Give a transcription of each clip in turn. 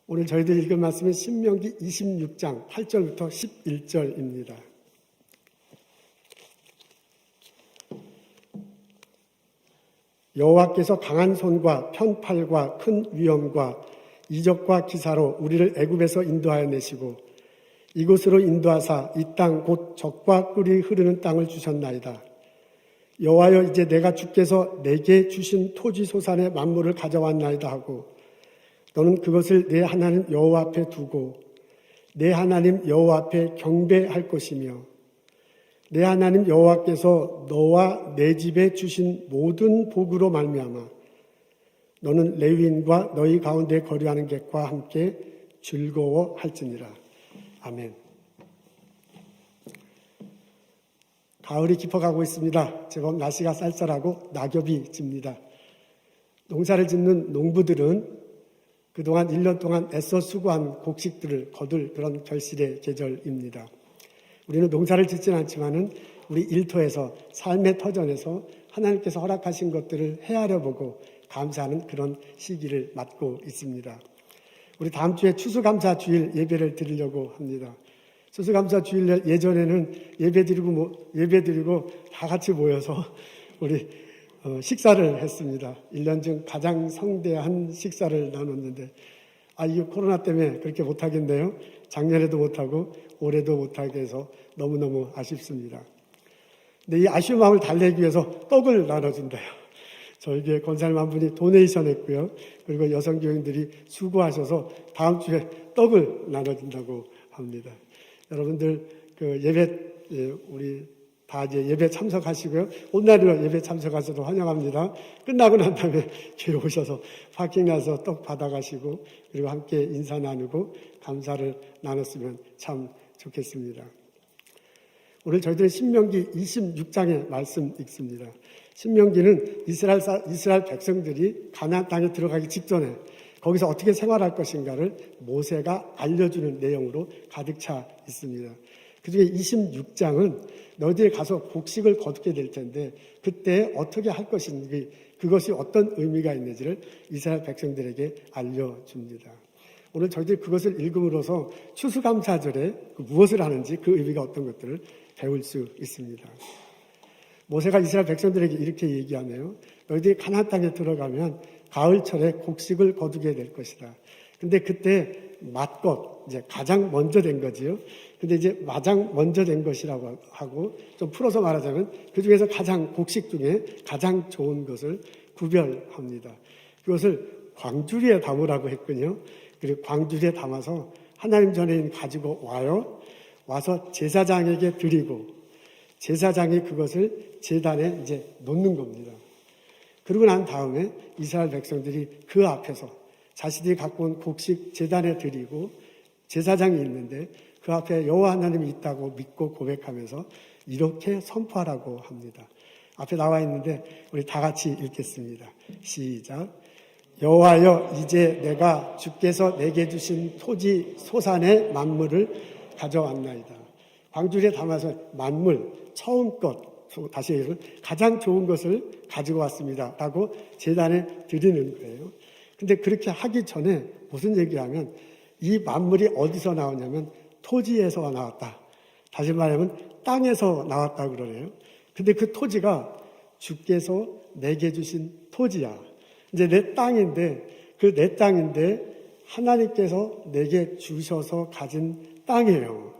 오늘 저희들 읽은 말씀은 신명기 26장 8절부터 11절입니다. 여호와께서 강한 손과 편팔과 큰 위엄과 이적과 기사로 우리를 애굽에서 인도하여 내시고 이곳으로 인도하사 이 땅 곧 젖과 꿀이 흐르는 땅을 주셨나이다. 여호와여, 이제 내가 주께서 내게 주신 토지 소산의 만물을 가져왔나이다 하고 너는 그것을 내 하나님 여호와 앞에 두고 내 하나님 여호와 앞에 경배할 것이며 내 하나님 여호와께서 너와 내 집에 주신 모든 복으로 말미암아 너는 레위인과 너희 가운데 거류하는 객과 함께 즐거워할지니라. 아멘. 가을이 깊어가고 있습니다. 제법 날씨가 쌀쌀하고 낙엽이 집니다. 농사를 짓는 농부들은 그동안 1년 동안 애써 수고한 곡식들을 거둘 그런 결실의 계절입니다. 우리는 농사를 짓지는 않지만은 우리 일터에서 삶의 터전에서 하나님께서 허락하신 것들을 헤아려 보고 감사하는 그런 시기를 맞고 있습니다. 우리 다음 주에 추수감사 주일 예배를 드리려고 합니다. 추수감사 주일 예전에는 예배드리고 다 같이 모여서 우리 식사를 했습니다. 1년 중 가장 성대한 식사를 나눴는데 이게 코로나 때문에 그렇게 못하겠네요. 작년에도 못하고 올해도 못하게 해서 너무너무 아쉽습니다. 근데 이 아쉬운 마음을 달래기 위해서 떡을 나눠준대요. 저희 교회 권사님 한 분이 도네이션 했고요. 그리고 여성 교인들이 수고하셔서 다음 주에 떡을 나눠준다고 합니다. 여러분들 우리 다 이제 예배 참석하시고요. 온라인으로 예배 참석하셔도 환영합니다. 끝나고 난 다음에 교회 오셔서 파킹 나서 떡 받아가시고 그리고 함께 인사 나누고 감사를 나눴으면 참 좋겠습니다. 오늘 저희들은 신명기 26장의 말씀 읽습니다. 신명기는 이스라엘 백성들이 가나안 땅에 들어가기 직전에 거기서 어떻게 생활할 것인가를 모세가 알려주는 내용으로 가득 차 있습니다. 그중에 26장은 너희들이 가서 곡식을 거두게 될 텐데 그때 어떻게 할 것인지 그것이 어떤 의미가 있는지를 이스라엘 백성들에게 알려줍니다. 오늘 저희들이 그것을 읽음으로써 추수감사절에 무엇을 하는지 그 의미가 어떤 것들을 배울 수 있습니다. 모세가 이스라엘 백성들에게 이렇게 얘기하네요. 너희들이 가나안 땅에 들어가면 가을철에 곡식을 거두게 될 것이다. 근데 그때 맏것, 이제 가장 먼저 된 거지요. 근데 이제 가장 먼저 된 것이라고 하고 좀 풀어서 말하자면 그 중에서 곡식 중에 가장 좋은 것을 구별합니다. 그것을 광주리에 담으라고 했군요. 그리고 광주리에 담아서 하나님 전에 가지고 와서 제사장에게 드리고 제사장이 그것을 제단에 이제 놓는 겁니다. 그러고 난 다음에 이스라엘 백성들이 그 앞에서 자신들이 갖고 온 곡식 제단에 드리고 제사장이 있는데 그 앞에 여호와 하나님이 있다고 믿고 고백하면서 이렇게 선포하라고 합니다. 앞에 나와 있는데 우리 다 같이 읽겠습니다. 시작. 여호와여, 이제 내가 주께서 내게 주신 토지 소산의 만물을 가져왔나이다. 광주리에 담아서 만물, 처음 것, 다시 얘기하면 가장 좋은 것을 가지고 왔습니다 라고 제단에 드리는 거예요. 근데 그렇게 하기 전에 무슨 얘기하면 이 만물이 어디서 나오냐면 토지에서 나왔다. 다시 말하면 땅에서 나왔다 그러네요. 근데 그 토지가 주께서 내게 주신 토지야. 이제 내 땅인데 내 땅인데 하나님께서 내게 주셔서 가진 땅이에요.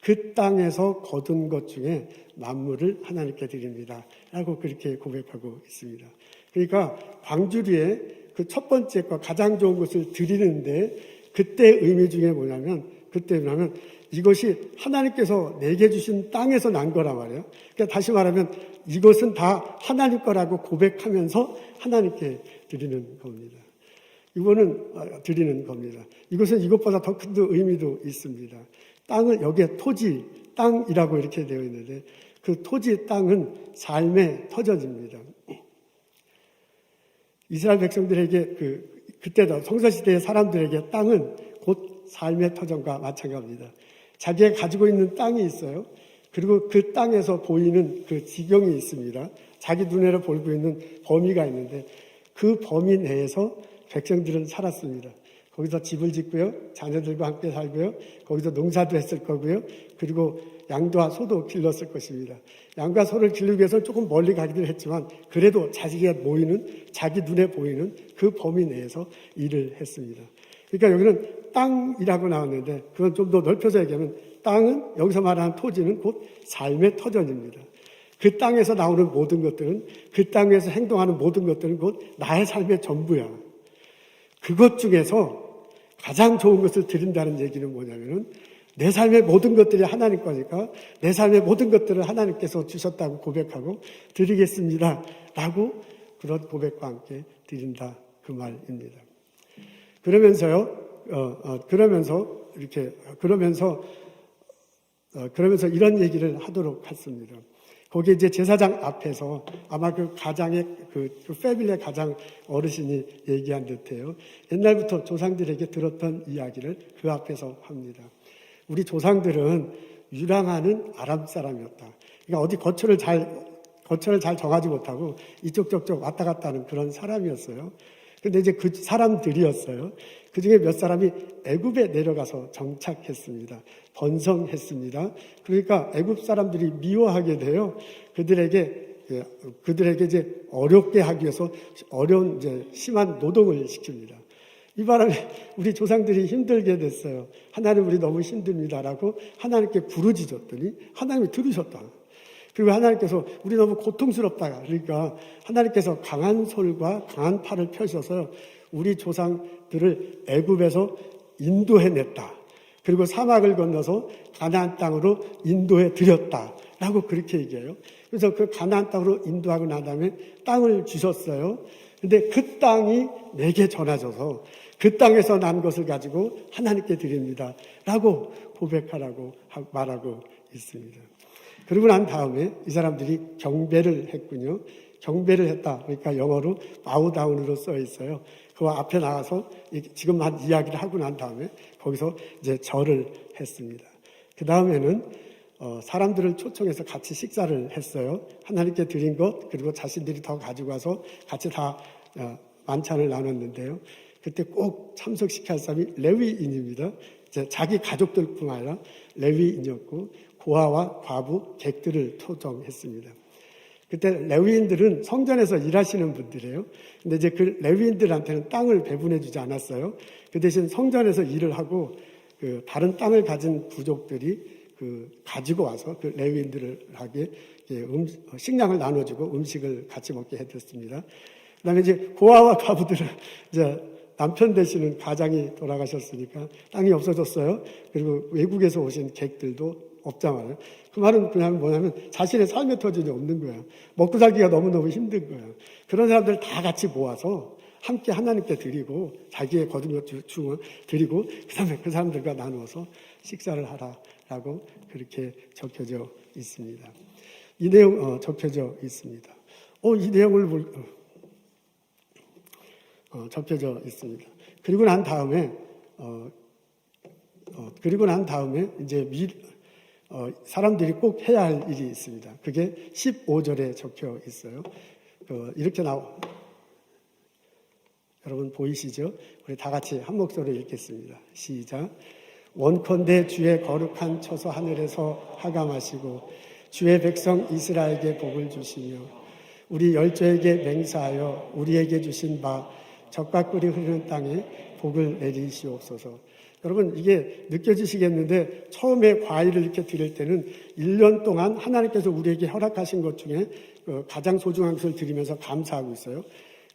그 땅에서 거둔 것 중에 만물을 하나님께 드립니다 라고 그렇게 고백하고 있습니다. 그러니까 광주리에 그 첫 번째 거 가장 좋은 것을 드리는데 그때 의미 중에 뭐냐면 이것이 하나님께서 내게 주신 땅에서 난 거란 말이에요. 그러니까 다시 말하면 이것은 다 하나님 거라고 고백하면서 하나님께 드리는 겁니다. 드리는 겁니다. 이것은 이것보다 더 큰 의미도 있습니다. 땅을 여기에 토지, 땅이라고 이렇게 되어 있는데 그 토지, 땅은 삶의 터전입니다. 이스라엘 백성들에게 그때도 성서시대의 사람들에게 땅은 곧 삶의 터전과 마찬가지입니다. 자기가 가지고 있는 땅이 있어요. 그리고 그 땅에서 보이는 그 지경이 있습니다. 자기 눈에로 보이고 있는 범위가 있는데 그 범위 내에서 백성들은 살았습니다. 거기서 집을 짓고요. 자녀들과 함께 살고요. 거기서 농사도 했을 거고요. 그리고 양과 소도 길렀을 것입니다. 양과 소를 기르기 위해서 조금 멀리 가기도 했지만 그래도 자기 눈에 보이는 그 범위 내에서 일을 했습니다. 그러니까 여기는 땅이라고 나왔는데 그건 좀 더 넓혀서 얘기하면 땅은 여기서 말하는 토지는 곧 삶의 터전입니다. 그 땅에서 나오는 모든 것들은 그 땅에서 행동하는 모든 것들은 곧 나의 삶의 전부야. 그것 중에서 가장 좋은 것을 드린다는 얘기는 뭐냐면은 내 삶의 모든 것들이 하나님 거니까 내 삶의 모든 것들을 하나님께서 주셨다고 고백하고 드리겠습니다. 라고 그런 고백과 함께 드린다. 그 말입니다. 그러면서 이런 얘기를 하도록 했습니다. 거기에 이제 제사장 앞에서 아마 그 가장의 그 패밀리의 가장 어르신이 얘기한 듯해요. 옛날부터 조상들에게 들었던 이야기를 그 앞에서 합니다. 우리 조상들은 유랑하는 아람 사람이었다. 그러니까 어디 거처를 잘 정하지 못하고 이쪽 저쪽 왔다 갔다 하는 그런 사람이었어요. 근데 이제 그 사람들이었어요. 그 중에 몇 사람이 애굽에 내려가서 정착했습니다. 번성했습니다. 그러니까 애굽 사람들이 미워하게 돼요. 그들에게 이제 어렵게 하기 위해서 어려운 이제 심한 노동을 시킵니다. 이 바람에 우리 조상들이 힘들게 됐어요. 하나님 우리 너무 힘듭니다라고 하나님께 부르짖었더니 하나님이 들으셨다. 그리고 하나님께서 우리 너무 고통스럽다. 그러니까 하나님께서 강한 손과 강한 팔을 펴셔서 우리 조상들을 애굽에서 인도해냈다. 그리고 사막을 건너서 가나안 땅으로 인도해 드렸다라고 그렇게 얘기해요. 그래서 그 가나안 땅으로 인도하고 난 다음에 땅을 주셨어요. 근데 그 땅이 내게 전하셔서 그 땅에서 난 것을 가지고 하나님께 드립니다. 라고 고백하라고 말하고 있습니다. 그러고 난 다음에 이 사람들이 경배를 했군요. 경배를 했다. 그러니까 영어로 바우다운으로 써 있어요. 그 앞에 나가서 지금 한 이야기를 하고 난 다음에 거기서 이제 절을 했습니다. 그 다음에는 사람들을 초청해서 같이 식사를 했어요. 하나님께 드린 것 그리고 자신들이 더 가지고 와서 같이 다 만찬을 나눴는데요. 그때 꼭 참석시켜야 할 사람이 레위인입니다. 이제 자기 가족들뿐만 아니라 레위인이었고 고아와 과부, 객들을 초청했습니다. 그때 레위인들은 성전에서 일하시는 분들이에요. 근데 이제 그 레위인들한테는 땅을 배분해 주지 않았어요. 그 대신 성전에서 일을 하고 그 다른 땅을 가진 부족들이 가지고 와서 그 레위인들에게 식량을 나눠주고 음식을 같이 먹게 해줬습니다. 그다음에 이제 고아와 과부들은 이제 남편 되시는 가장이 돌아가셨으니까 땅이 없어졌어요. 그리고 외국에서 오신 객들도 없잖아요. 그 말은 그냥 뭐냐면 자신의 삶의 터전이 없는 거예요. 먹고 살기가 너무너무 힘든 거예요. 그런 사람들 다 같이 모아서 함께 하나님께 드리고 자기의 거둔 것 중을 드리고 그 다음에 그 사람들과 나누어서 식사를 하라라고 그렇게 적혀져 있습니다. 이 내용 적혀져 있습니다. 이 내용을 적혀져 있습니다. 그리고 난 다음에 이제 사람들이 꼭 해야 할 일이 있습니다. 그게 15절에 적혀 있어요. 이렇게 여러분 보이시죠? 우리 다 같이 한 목소리로 읽겠습니다. 시작. 원컨대 주의 거룩한 처소 하늘에서 하감하시고 주의 백성 이스라엘에게 복을 주시며 우리 열조에게 맹세하여 우리에게 주신 바 젖과 꿀이 흐르는 땅에 복을 내리시옵소서. 여러분 이게 느껴지시겠는데 처음에 과일을 이렇게 드릴 때는 1년 동안 하나님께서 우리에게 허락하신 것 중에 가장 소중한 것을 드리면서 감사하고 있어요.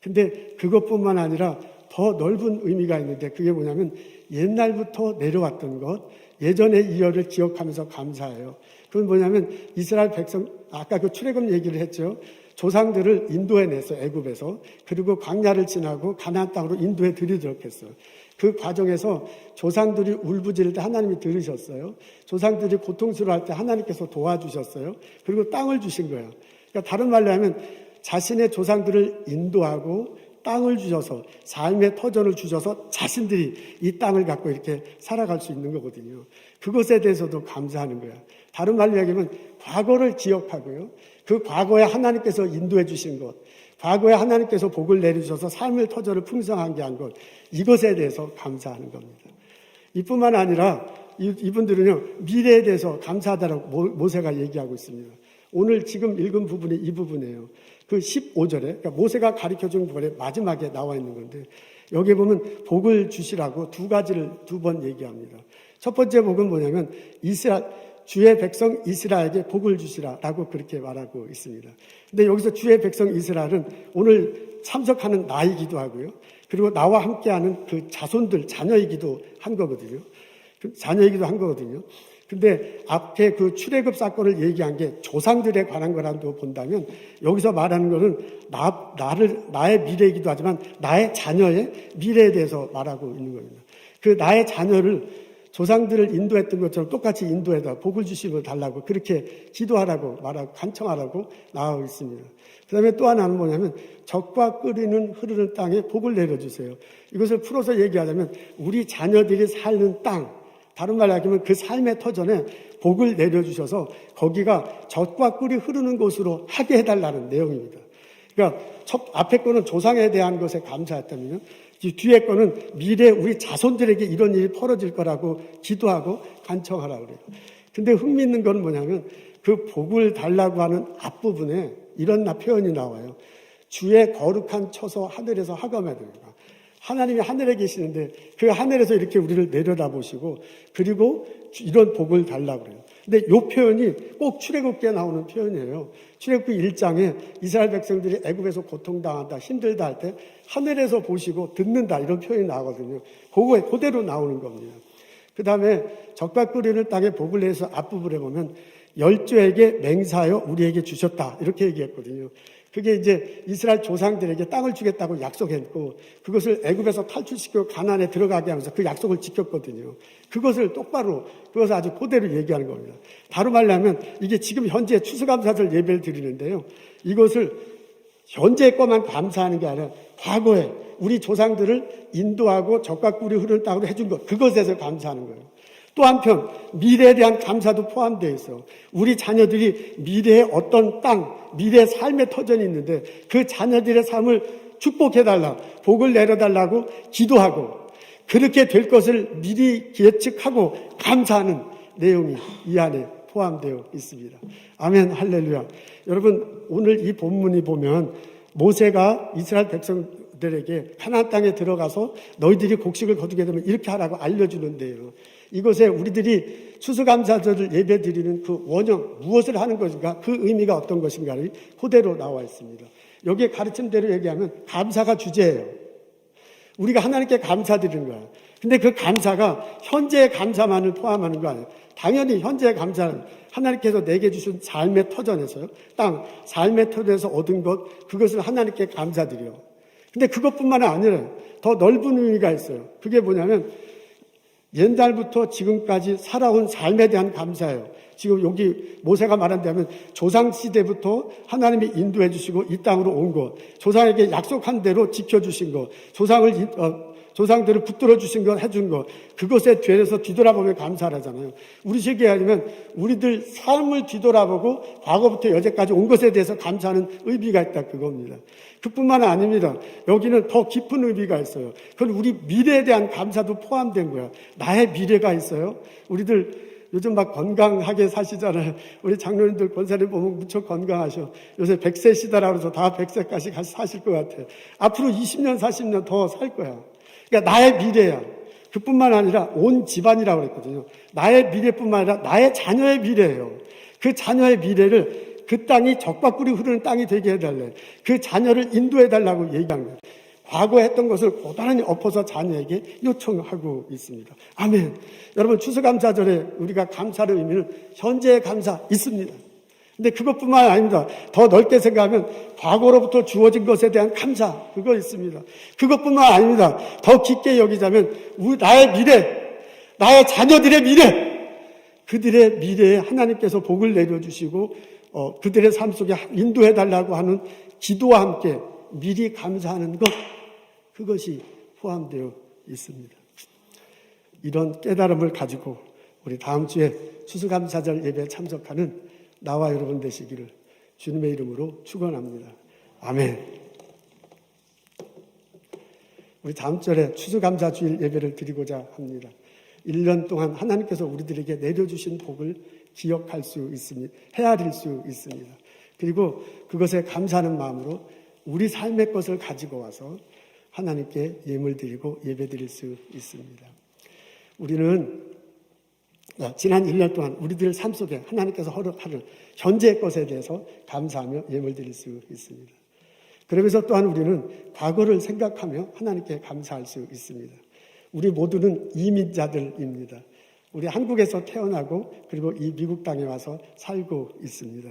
근데 그것뿐만 아니라 더 넓은 의미가 있는데 그게 뭐냐면 옛날부터 내려왔던 것, 예전의 이열을 기억하면서 감사해요. 그건 뭐냐면 이스라엘 백성, 아까 그 출애굽 얘기를 했죠. 조상들을 인도해내서 애굽에서 그리고 광야를 지나고 가나안 땅으로 인도해 드리도록 했어요. 그 과정에서 조상들이 울부짖을 때 하나님이 들으셨어요. 조상들이 고통스러워할 때 하나님께서 도와주셨어요. 그리고 땅을 주신 거예요. 그러니까 다른 말로 하면 자신의 조상들을 인도하고 땅을 주셔서 삶의 터전을 주셔서 자신들이 이 땅을 갖고 이렇게 살아갈 수 있는 거거든요. 그것에 대해서도 감사하는 거야. 다른 말로 얘기하면 과거를 기억하고요. 그 과거에 하나님께서 인도해 주신 것, 과거에 하나님께서 복을 내리셔서 삶의 터전을 풍성하게 한 것, 이것에 대해서 감사하는 겁니다. 이뿐만 아니라 이분들은요, 미래에 대해서 감사하다라고 모세가 얘기하고 있습니다. 오늘 지금 읽은 부분이 이 부분이에요. 그 15절에, 그러니까 모세가 가르쳐준 부분에 마지막에 나와 있는 건데, 여기에 보면 복을 주시라고 두 가지를 두 번 얘기합니다. 첫 번째 복은 뭐냐면, 주의 백성 이스라엘에게 복을 주시라라고 그렇게 말하고 있습니다. 근데 여기서 주의 백성 이스라엘은 오늘 참석하는 나이기도 하고요. 그리고 나와 함께하는 그 자손들, 자녀이기도 한 거거든요. 자녀이기도 한 거거든요. 근데 앞에 그 출애굽 사건을 얘기한 게 조상들에 관한 거라고 본다면 여기서 말하는 거는 나의 미래이기도 하지만 나의 자녀의 미래에 대해서 말하고 있는 겁니다. 그 나의 자녀를 조상들을 인도했던 것처럼 똑같이 인도해다 복을 주심을 달라고 그렇게 기도하라고 말하고 간청하라고 나오고 있습니다. 그 다음에 또 하나는 뭐냐면 적과 끓이는 흐르는 땅에 복을 내려주세요. 이것을 풀어서 얘기하자면 우리 자녀들이 사는 땅, 다른 말로 하면 그 삶의 터전에 복을 내려주셔서 거기가 젖과 꿀이 흐르는 곳으로 하게 해달라는 내용입니다. 그러니까 앞에 거는 조상에 대한 것에 감사했다면요, 뒤에 거는 미래 우리 자손들에게 이런 일이 벌어질 거라고 기도하고 간청하라고 그래요. 근데 흥미있는 건 뭐냐면 그 복을 달라고 하는 앞부분에 이런 표현이 나와요. 주의 거룩한 처소 하늘에서 하감하리로다. 하나님이 하늘에 계시는데 그 하늘에서 이렇게 우리를 내려다보시고 그리고 이런 복을 달라고 그래요. 근데 이 표현이 꼭 출애굽기에 나오는 표현이에요. 출애굽기 1장에 이스라엘 백성들이 애굽에서 고통당한다, 힘들다 할 때 하늘에서 보시고 듣는다 이런 표현이 나오거든요. 그거에 그대로 나오는 겁니다. 그 다음에 적과 끓이는 땅에 복을 내서 앞부분에 보면 열조에게 맹세하여 우리에게 주셨다 이렇게 얘기했거든요. 그게 이제 이스라엘 조상들에게 땅을 주겠다고 약속했고 그것을 애굽에서 탈출시키고 가나안에 들어가게 하면서 그 약속을 지켰거든요. 그것을 아주 그대로 얘기하는 겁니다. 다른 말로 하면 이게 지금 현재 추수감사절 예배를 드리는데요. 이것을 현재의 것만 감사하는 게 아니라 과거에 우리 조상들을 인도하고 적과 꿀이 흐르는 땅으로 해준 것, 그것에 대해서 감사하는 거예요. 또 한편 미래에 대한 감사도 포함되어 있어. 우리 자녀들이 미래의 어떤 땅, 미래의 삶의 터전이 있는데 그 자녀들의 삶을 축복해달라, 복을 내려달라고 기도하고 그렇게 될 것을 미리 예측하고 감사하는 내용이 이 안에 포함되어 있습니다. 아멘, 할렐루야. 여러분, 오늘 이 본문이 보면 모세가 이스라엘 백성들에게 가나안 땅에 들어가서 너희들이 곡식을 거두게 되면 이렇게 하라고 알려주는데요. 이것에 우리들이 추수감사절을 예배드리는 그 원형, 무엇을 하는 것인가, 그 의미가 어떤 것인가를 그대로 나와 있습니다. 여기에 가르침대로 얘기하면 감사가 주제예요. 우리가 하나님께 감사드리는 거야. 근데 그 감사가 현재의 감사만을 포함하는 거 아니에요. 당연히 현재의 감사는 하나님께서 내게 주신 삶의 터전에서요. 땅, 삶의 터전에서 얻은 것, 그것을 하나님께 감사드려. 근데 그것뿐만 아니라 더 넓은 의미가 있어요. 그게 뭐냐면 옛날부터 지금까지 살아온 삶에 대한 감사예요. 지금 여기 모세가 말한다면 조상시대부터 하나님이 인도해 주시고 이 땅으로 온 것, 조상에게 약속한 대로 지켜주신 것, 조상들을 붙들어 주신 것, 해준 것, 그것에 대해서 뒤돌아보면 감사하잖아요. 우리 시기에 아니면 우리들 삶을 뒤돌아보고 과거부터 여태까지 온 것에 대해서 감사하는 의미가 있다, 그겁니다. 그뿐만 아닙니다. 여기는 더 깊은 의미가 있어요. 그건 우리 미래에 대한 감사도 포함된 거야. 나의 미래가 있어요. 우리들 요즘 막 건강하게 사시잖아요. 우리 장로님들 권사님 보면 무척 건강하셔. 요새 100세시다라고 해서 다 100세까지 사실 것 같아요. 앞으로 20년, 40년 더 살 거야. 그러니까 나의 미래야. 그뿐만 아니라 온 집안이라고 그랬거든요. 나의 미래뿐만 아니라 나의 자녀의 미래예요. 그 자녀의 미래를 그 땅이 적과 꿀이 흐르는 땅이 되게 해달래. 그 자녀를 인도해달라고 얘기한 거예요. 과거에 했던 것을 고스란히 엎어서 자녀에게 요청하고 있습니다. 아멘. 여러분, 추수감사절에 우리가 감사의 의미는 현재의 감사 있습니다. 근데 그것뿐만 아닙니다. 더 넓게 생각하면 과거로부터 주어진 것에 대한 감사, 그거 있습니다. 그것뿐만 아닙니다. 더 깊게 여기자면 나의 미래, 나의 자녀들의 미래, 그들의 미래에 하나님께서 복을 내려주시고 그들의 삶 속에 인도해달라고 하는 기도와 함께 미리 감사하는 것, 그것이 포함되어 있습니다. 이런 깨달음을 가지고 우리 다음 주에 추수감사절 예배에 참석하는 나와 여러분 되시기를 주님의 이름으로 축원합니다. 아멘. 우리 다음 주에 추수감사주일 예배를 드리고자 합니다. 1년 동안 하나님께서 우리들에게 내려주신 복을 기억할 수 있습니다. 헤아릴 수 있습니다. 그리고 그것에 감사하는 마음으로 우리 삶의 것을 가지고 와서 하나님께 예물 드리고 예배 드릴 수 있습니다. 우리는 지난 1년 동안 우리들 삶 속에 하나님께서 허락하는 현재의 것에 대해서 감사하며 예물 드릴 수 있습니다. 그러면서 또한 우리는 과거를 생각하며 하나님께 감사할 수 있습니다. 우리 모두는 이민자들입니다. 우리 한국에서 태어나고 그리고 이 미국 땅에 와서 살고 있습니다.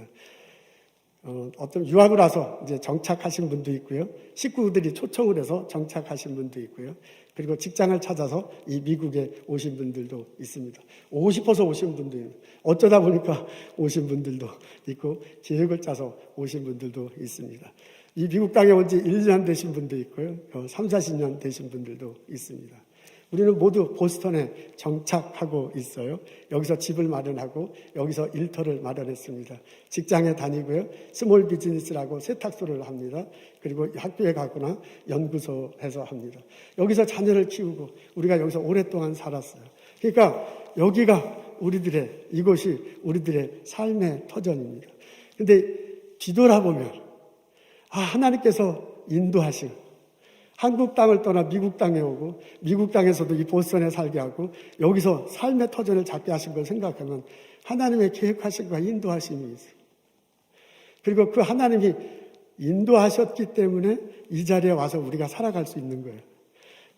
어떤 유학을 와서 이제 정착하신 분도 있고요. 식구들이 초청을 해서 정착하신 분도 있고요. 그리고 직장을 찾아서 이 미국에 오신 분들도 있습니다. 오고 싶어서 오신 분도 있고, 어쩌다 보니까 오신 분들도 있고, 계획을 짜서 오신 분들도 있습니다. 이 미국 땅에 온 지 1년 되신 분도 있고요. 3, 40년 되신 분들도 있습니다. 우리는 모두 보스턴에 정착하고 있어요. 여기서 집을 마련하고 여기서 일터를 마련했습니다. 직장에 다니고요. 스몰 비즈니스라고 세탁소를 합니다. 그리고 학교에 가거나 연구소에서 합니다. 여기서 자녀를 키우고 우리가 여기서 오랫동안 살았어요. 그러니까 여기가 이곳이 우리들의 삶의 터전입니다. 근데 뒤돌아보면 하나님께서 인도하신 한국 땅을 떠나 미국 땅에 오고 미국 땅에서도 이 보스턴에 살게 하고 여기서 삶의 터전을 잡게 하신 걸 생각하면 하나님의 계획하심과 인도하심이 있어요. 그리고 그 하나님이 인도하셨기 때문에 이 자리에 와서 우리가 살아갈 수 있는 거예요.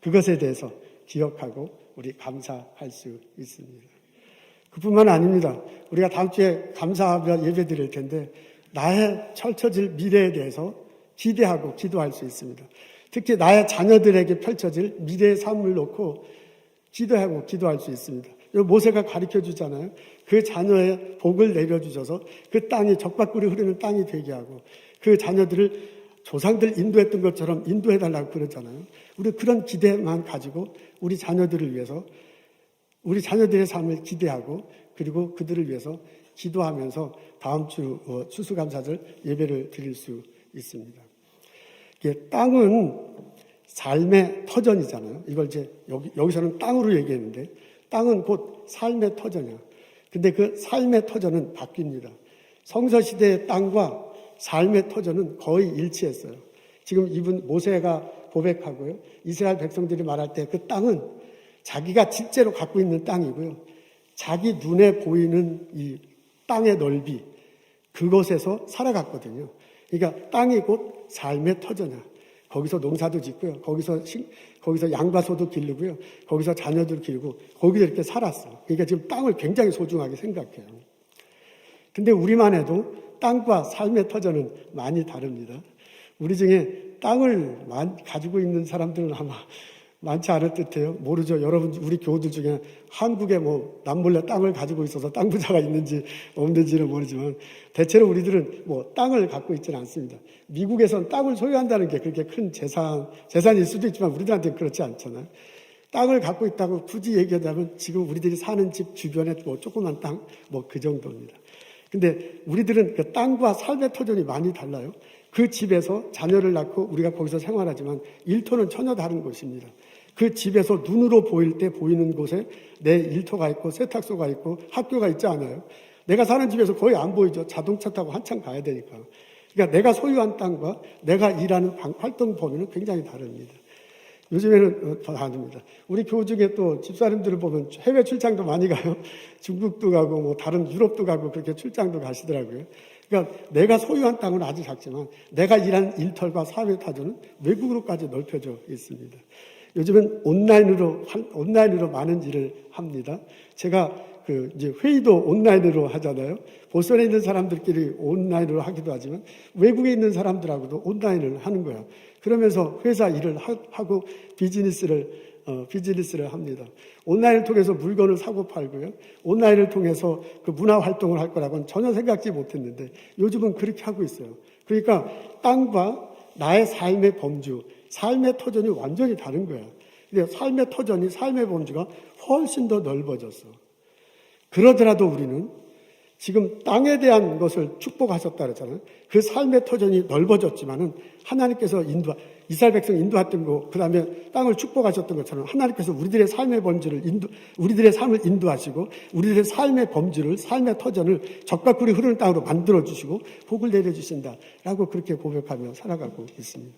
그것에 대해서 기억하고 우리 감사할 수 있습니다. 그뿐만 아닙니다. 우리가 다음 주에 감사하며 예배 드릴 텐데 나의 펼쳐질 미래에 대해서 기대하고 기도할 수 있습니다. 특히 나의 자녀들에게 펼쳐질 미래의 삶을 놓고 기도하고 기도할 수 있습니다. 모세가 가르쳐 주잖아요. 그 자녀의 복을 내려주셔서 그 땅이 적박꿀이 흐르는 땅이 되게 하고 그 자녀들을 조상들 인도했던 것처럼 인도해달라고 그러잖아요. 우리 그런 기대만 가지고 우리 자녀들을 위해서 우리 자녀들의 삶을 기대하고 그리고 그들을 위해서 기도하면서 다음 주 추수감사절 예배를 드릴 수 있습니다. 땅은 삶의 터전이잖아요. 이걸 이제 여기서는 땅으로 얘기했는데 땅은 곧 삶의 터전이야. 근데 그 삶의 터전은 바뀝니다. 성서시대의 땅과 삶의 터전은 거의 일치했어요. 지금 이분 모세가 고백하고요. 이스라엘 백성들이 말할 때 그 땅은 자기가 실제로 갖고 있는 땅이고요. 자기 눈에 보이는 이 땅의 넓이, 그곳에서 살아갔거든요. 그러니까 땅이 곧 삶의 터전이야. 거기서 농사도 짓고요. 거기서 양과소도 기르고요. 거기서 자녀들 기르고 거기서 이렇게 살았어. 그러니까 지금 땅을 굉장히 소중하게 생각해요. 근데 우리만 해도 땅과 삶의 터전은 많이 다릅니다. 우리 중에 땅을 가지고 있는 사람들은 아마 많지 않을 듯해요. 모르죠. 여러분, 우리 교우들 중에 한국에 남몰래 땅을 가지고 있어서 땅 부자가 있는지 없는지는 모르지만 대체로 우리들은 땅을 갖고 있지는 않습니다. 미국에서는 땅을 소유한다는 게 그렇게 큰 재산일 수도 있지만 우리들한테는 그렇지 않잖아요. 땅을 갖고 있다고 굳이 얘기하자면 지금 우리들이 사는 집 주변에 조그만 땅, 그 정도입니다. 근데 우리들은 그 땅과 삶의 터전이 많이 달라요. 그 집에서 자녀를 낳고 우리가 거기서 생활하지만 일터는 전혀 다른 곳입니다. 그 집에서 눈으로 보일 때 보이는 곳에 내 일터가 있고 세탁소가 있고 학교가 있지 않아요. 내가 사는 집에서 거의 안 보이죠. 자동차 타고 한참 가야 되니까. 그러니까 내가 소유한 땅과 내가 일하는 활동 범위는 굉장히 다릅니다. 요즘에는 더 다릅니다. 우리 교우 중에 또 집사님들을 보면 해외 출장도 많이 가요. 중국도 가고 다른 유럽도 가고 그렇게 출장도 가시더라고요. 그러니까 내가 소유한 땅은 아주 작지만 내가 일한 일터과 사회 타전은 외국으로까지 넓혀져 있습니다. 요즘은 온라인으로 많은 일을 합니다. 제가 이제 회의도 온라인으로 하잖아요. 보스턴에 있는 사람들끼리 온라인으로 하기도 하지만 외국에 있는 사람들하고도 온라인을 하는 거예요. 그러면서 회사 일을 하고 비즈니스를 합니다. 온라인을 통해서 물건을 사고 팔고요. 온라인을 통해서 그 문화 활동을 할 거라고는 전혀 생각지 못했는데 요즘은 그렇게 하고 있어요. 그러니까 땅과 나의 삶의 범주, 삶의 터전이 완전히 다른 거야. 근데 삶의 터전이, 삶의 범주가 훨씬 더 넓어졌어. 그러더라도 우리는 지금 땅에 대한 것을 축복하셨다 그랬잖아요. 그 삶의 터전이 넓어졌지만은 하나님께서 이스라엘 백성 인도했던 거, 그 다음에 땅을 축복하셨던 것처럼 하나님께서 우리들의 삶의 범주를 우리들의 삶을 인도하시고 우리들의 삶의 범주를, 삶의 터전을 적과 꿀이 흐르는 땅으로 만들어주시고 복을 내려주신다라고 그렇게 고백하며 살아가고 있습니다.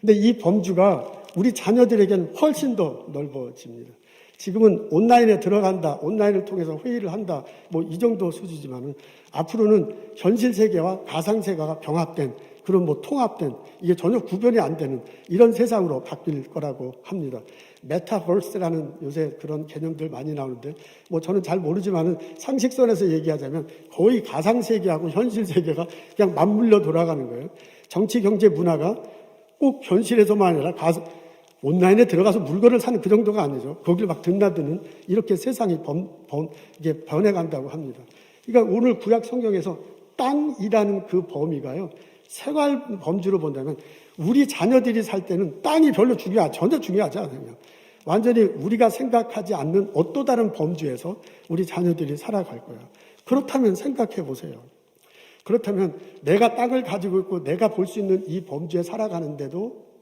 근데 이 범주가 우리 자녀들에게는 훨씬 더 넓어집니다. 지금은 온라인에 들어간다, 온라인을 통해서 회의를 한다, 뭐 이 정도 수준이지만은 앞으로는 현실 세계와 가상 세계가 병합된 그런 뭐 통합된 이게 전혀 구별이 안 되는 이런 세상으로 바뀔 거라고 합니다. 메타버스라는 요새 그런 개념들 많이 나오는데 뭐 저는 잘 모르지만은 상식선에서 얘기하자면 거의 가상 세계하고 현실 세계가 그냥 맞물려 돌아가는 거예요. 정치, 경제, 문화가 꼭 현실에서만 아니라 온라인에 들어가서 물건을 사는 그 정도가 아니죠. 거길 막 드나드는 이렇게 세상이 이게 변해간다고 합니다. 그러니까 오늘 구약 성경에서 땅이라는 그 범위가요. 생활 범주로 본다면 우리 자녀들이 살 때는 땅이 별로 전혀 중요하지 않아요. 완전히 우리가 생각하지 않는 어또 다른 범주에서 우리 자녀들이 살아갈 거예요. 그렇다면 생각해 보세요. 그렇다면 내가 땅을 가지고 있고 내가 볼 수 있는 이 범주에 살아가는데도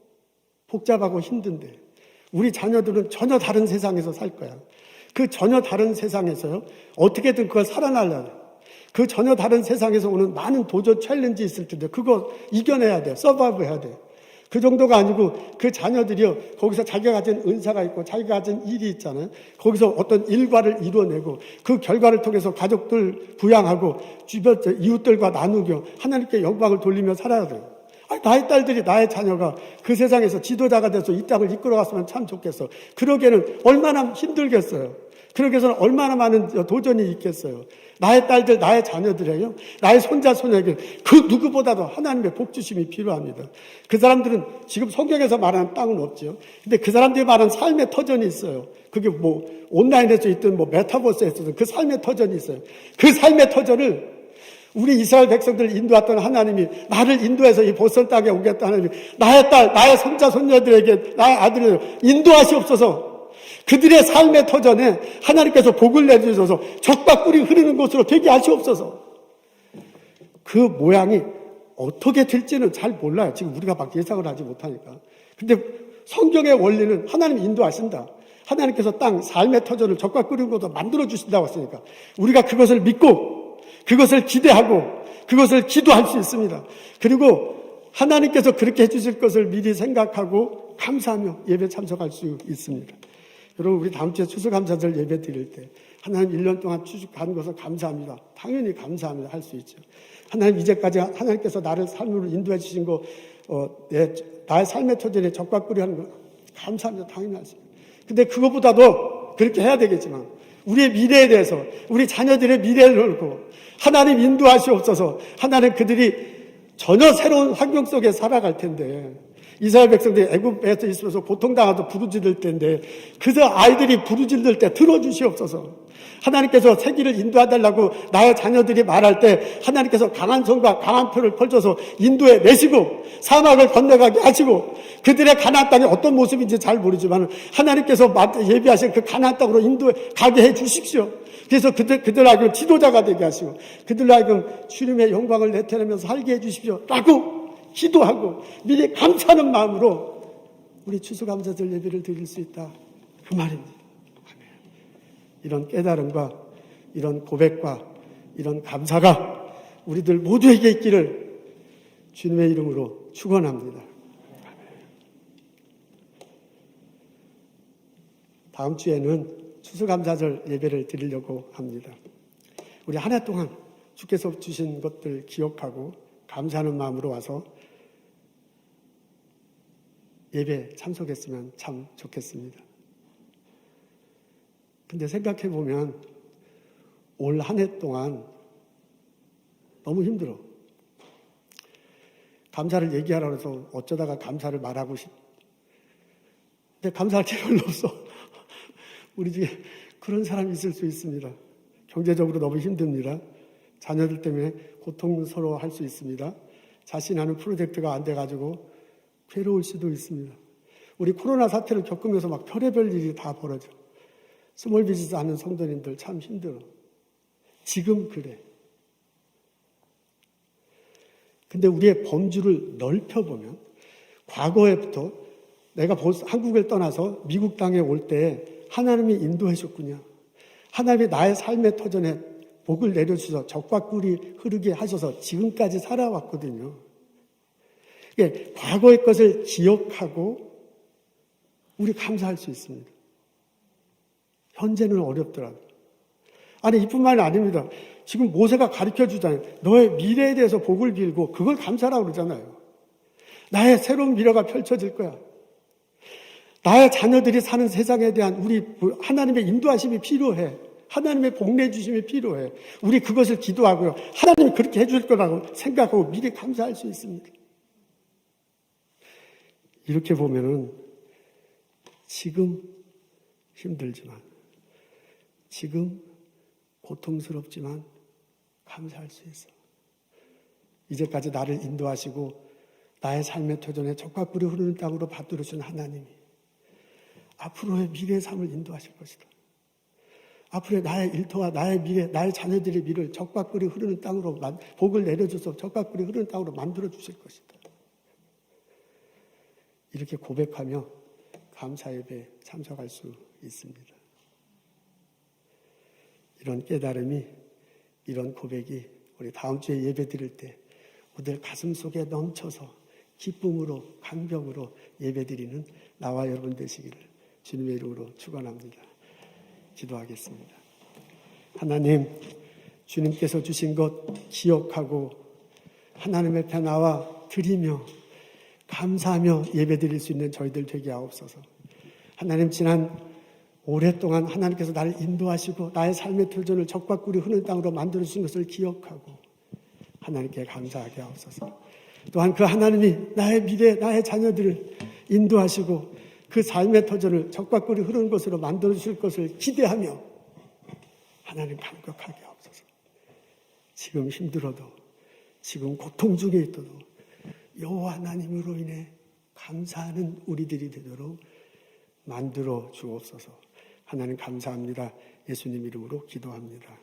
복잡하고 힘든데 우리 자녀들은 전혀 다른 세상에서 살 거야. 그 전혀 다른 세상에서요. 어떻게든 그걸 살아나려야 돼. 그 전혀 다른 세상에서 오는 많은 도전 챌린지 있을 텐데 그거 이겨내야 돼. 서바이브 해야 돼. 그 정도가 아니고 그 자녀들이요. 거기서 자기가 가진 은사가 있고 자기가 가진 일이 있잖아요. 거기서 어떤 일과를 이뤄내고 그 결과를 통해서 가족들 부양하고 주변 이웃들과 나누고 하나님께 영광을 돌리며 살아야 돼요. 나의 딸들이, 나의 자녀가 그 세상에서 지도자가 돼서 이 땅을 이끌어갔으면 참 좋겠어. 그러기에는 얼마나 힘들겠어요. 그러기 위해서는 얼마나 많은 도전이 있겠어요. 나의 딸들, 나의 자녀들에게요. 나의 손자, 손녀에게 그 누구보다도 하나님의 복주심이 필요합니다. 그 사람들은 지금 성경에서 말하는 땅은 없죠. 근데 그 사람들이 말하는 삶의 터전이 있어요. 그게 뭐 온라인에서 있든 뭐 메타버스에 있든 그 삶의 터전이 있어요. 그 삶의 터전을 우리 이스라엘 백성들을 인도했던 하나님이 나를 인도해서 이 보선 땅에 오겠다 하나님이 나의 딸, 나의 손자, 손녀들에게 나의 아들을 인도하시옵소서. 그들의 삶의 터전에 하나님께서 복을 내주셔서 적과 꿀이 흐르는 곳으로 되게 하시옵소서. 그 모양이 어떻게 될지는 잘 몰라요. 지금 우리가 막 예상을 하지 못하니까. 근데 성경의 원리는 하나님 인도하신다. 하나님께서 땅, 삶의 터전을 적과 꿀이 흐르는 곳으로 만들어주신다고 했으니까 우리가 그것을 믿고 그것을 기대하고 그것을 기도할 수 있습니다. 그리고 하나님께서 그렇게 해주실 것을 미리 생각하고 감사하며 예배 참석할 수 있습니다. 여러분 우리 다음 주에 추수감사절 예배 드릴 때 하나님 1년 동안 추수한 것을 감사합니다. 당연히 감사합니다. 할 수 있죠. 하나님 이제까지 하나님께서 나를 삶으로 인도해 주신 거 나의 삶의 터전에 적과 꿀이 하는 거 감사합니다. 당연히 할 수 있습니다. 근데 그것보다도 그렇게 해야 되겠지만 우리의 미래에 대해서 우리 자녀들의 미래를 놓고 하나님 인도하시옵소서. 하나님 그들이 전혀 새로운 환경 속에 살아갈 텐데 이스라엘 백성들이 애굽에서 있으면서 고통당하도 부르짖을 때인데 그저 아이들이 부르짖을 때 들어주시옵소서. 하나님께서 새길을 인도해달라고 나의 자녀들이 말할 때 하나님께서 강한 손과 강한 표를 펼쳐서 인도해 내시고 사막을 건너가게 하시고 그들의 가나안 땅이 어떤 모습인지 잘 모르지만 하나님께서 예비하신 그 가나안 땅으로 인도해 가게 해 주십시오. 그래서 그들 하여금 지도자가 되게 하시고 그들 하여금 주님의 영광을 나타내면서 살게 해 주십시오 라고 기도하고 미리 감사하는 마음으로 우리 추수감사절 예배를 드릴 수 있다 그 말입니다. 이런 깨달음과 이런 고백과 이런 감사가 우리들 모두에게 있기를 주님의 이름으로 축원합니다. 다음 주에는 추수감사절 예배를 드리려고 합니다. 우리 한 해 동안 주께서 주신 것들 기억하고 감사하는 마음으로 와서 예배 참석했으면 참 좋겠습니다. 근데 생각해 보면 올 한 해 동안 너무 힘들어. 감사를 얘기하라고 해서 어쩌다가 감사를 말하고 근데 감사할 게 별로 없어. 우리 중에 그런 사람이 있을 수 있습니다. 경제적으로 너무 힘듭니다. 자녀들 때문에 고통스러워 할 수 있습니다. 자신 하는 프로젝트가 안 돼가지고 괴로울 수도 있습니다. 우리 코로나 사태를 겪으면서 막 별의별 일이 다 벌어져. 스몰 비즈니스 하는 성도님들 참 힘들어. 지금 그래. 근데 우리의 범주를 넓혀보면 과거에부터 내가 한국을 떠나서 미국 땅에 올 때 하나님이 인도하셨군요. 하나님이 나의 삶의 터전에 복을 내려주셔서 적과 꿀이 흐르게 하셔서 지금까지 살아왔거든요. 예, 과거의 것을 기억하고 우리 감사할 수 있습니다. 현재는 어렵더라고요. 아니, 이뿐만이 아닙니다. 지금 모세가 가르쳐 주잖아요. 너의 미래에 대해서 복을 빌고 그걸 감사라고 그러잖아요. 나의 새로운 미래가 펼쳐질 거야. 나의 자녀들이 사는 세상에 대한 우리 하나님의 인도하심이 필요해. 하나님의 복 내주심이 필요해. 우리 그것을 기도하고요. 하나님이 그렇게 해줄 거라고 생각하고 미리 감사할 수 있습니다. 이렇게 보면은 지금 힘들지만, 지금 고통스럽지만 감사할 수 있어. 이제까지 나를 인도하시고 나의 삶의 터전에 적과 꿀이 흐르는 땅으로 받들어준 하나님이 앞으로의 미래의 삶을 인도하실 것이다. 앞으로의 나의 일터와 나의 미래, 나의 자녀들의 미래를 적과 꿀이 흐르는 땅으로 복을 내려줘서 적과 꿀이 흐르는 땅으로 만들어 주실 것이다. 이렇게 고백하며 감사 예배에 참석할 수 있습니다. 이런 깨달음이, 이런 고백이 우리 다음 주에 예배 드릴 때 모두 가슴 속에 넘쳐서 기쁨으로, 감격으로 예배 드리는 나와 여러분 되시기를 주님의 이름으로 축원합니다. 기도하겠습니다. 하나님, 주님께서 주신 것 기억하고 하나님 앞에 나와 드리며 감사하며 예배 드릴 수 있는 저희들 되게 하옵소서. 하나님, 지난 오랫동안 하나님께서 나를 인도하시고 나의 삶의 터전을 적과 꿀이 흐르는 땅으로 만들어주신 것을 기억하고 하나님께 감사하게 하옵소서. 또한 그 하나님이 나의 미래, 나의 자녀들을 인도하시고 그 삶의 터전을 적과 꿀이 흐르는 것으로 만들어주실 것을 기대하며 하나님 감격하게 하옵소서. 지금 힘들어도, 지금 고통 중에 있어도 여호와 하나님으로 인해 감사하는 우리들이 되도록 만들어 주옵소서. 하나님 감사합니다. 예수님 이름으로 기도합니다.